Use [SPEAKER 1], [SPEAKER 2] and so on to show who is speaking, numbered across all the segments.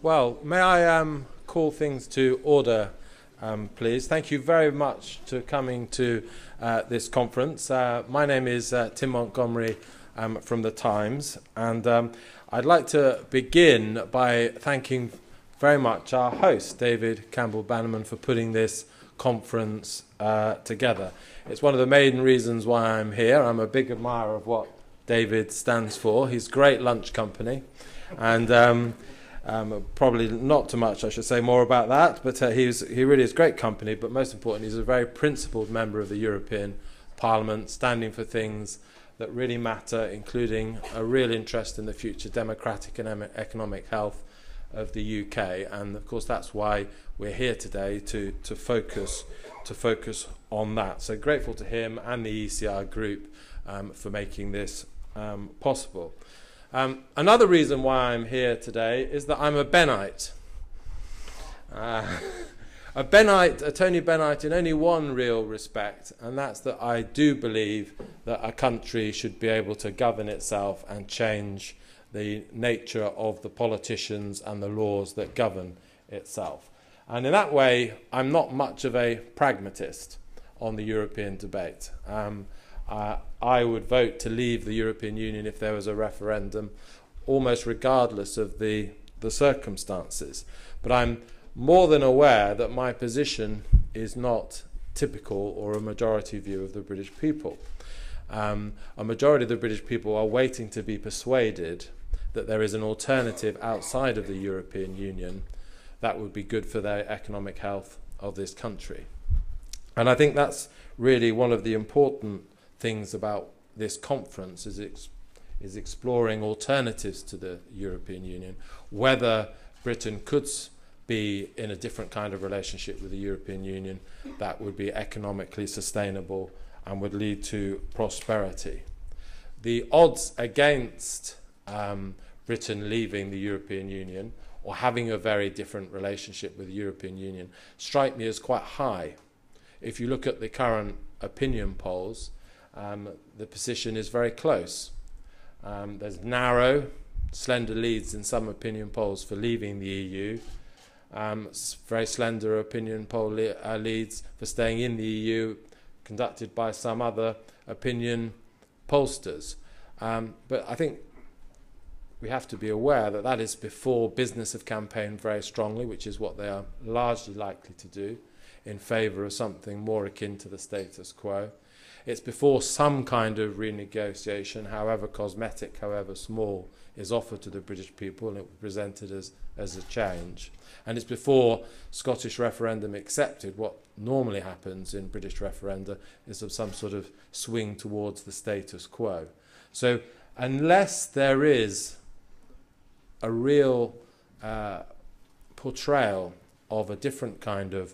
[SPEAKER 1] Well, may I call things to order, please? Thank you very much for coming to this conference. My name is Tim Montgomerie from The Times, and I'd like to begin by thanking very much our host, David Campbell-Bannerman, for putting this conference together. It's one of the main reasons why I'm here. I'm a big admirer of what David stands for. He's great lunch company, and probably not too much I should say more about that, but he really is great company, but most importantly he's a very principled member of the European Parliament, standing for things that really matter, including a real interest in the future democratic and economic health of the UK, and of course that's why we're here today to focus on that. So grateful to him and the ECR group for making this possible. Another reason why I'm here today is that I'm a Bennite. A Tony Bennite in only one real respect, and that's that I do believe that a country should be able to govern itself and change the nature of the politicians and the laws that govern itself. And in that way, I'm not much of a pragmatist on the European debate. I would vote to leave the European Union if there was a referendum, almost regardless of the circumstances. But I'm more than aware that my position is not typical or a majority view of the British people. A majority of the British people are waiting to be persuaded that there is an alternative outside of the European Union that would be good for the economic health of this country. And I think that's really one of the important things about this conference is exploring alternatives to the European Union, whether Britain could be in a different kind of relationship with the European Union that would be economically sustainable and would lead to prosperity. The odds against Britain leaving the European Union or having a very different relationship with the European Union strike me as quite high. If you look at the current opinion polls, the position is very close. There's narrow, slender leads in some opinion polls for leaving the EU, very slender opinion poll leads for staying in the EU, conducted by some other opinion pollsters. But I think we have to be aware that that is before business have campaigned very strongly, which is what they are largely likely to do, in favour of something more akin to the status quo. It's before some kind of renegotiation, however cosmetic, however small, is offered to the British people, and it was presented as a change. And it's before Scottish referendum accepted. What normally happens in British referenda is of some sort of swing towards the status quo. So unless there is a real portrayal of a different kind of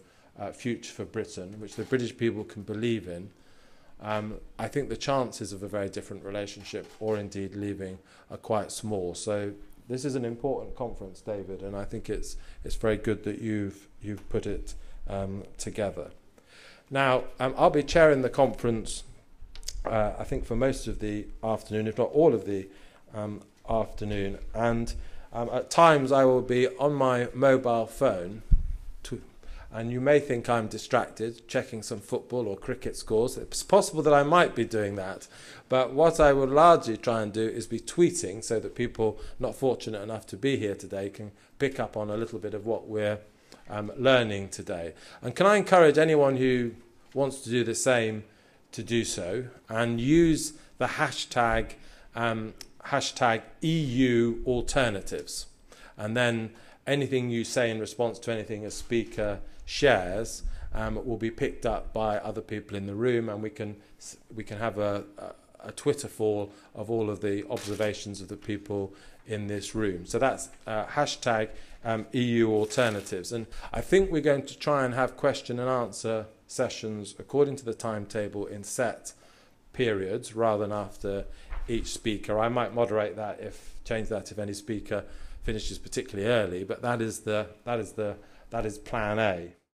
[SPEAKER 1] future for Britain, which the British people can believe in, I think the chances of a very different relationship, or indeed leaving, are quite small. So this is an important conference, David, and I think it's very good that you've put it together. Now, I'll be chairing the conference, I think, for most of the afternoon, if not all of the afternoon, and at times I will be on my mobile phone, and you may think I'm distracted, checking some football or cricket scores. It's possible that I might be doing that. But what I would largely try and do is be tweeting, so that people not fortunate enough to be here today can pick up on a little bit of what we're learning today. And can I encourage anyone who wants to do the same to do so, and use the hashtag EU alternatives. And then anything you say in response to anything a speaker shares will be picked up by other people in the room, and we can have a Twitter fall of all of the observations of the people in this room. So that's hashtag EU alternatives. And I think we're going to try and have question and answer sessions according to the timetable in set periods rather than after each speaker. I might moderate that, change that if any speaker finishes particularly early, but that is plan A.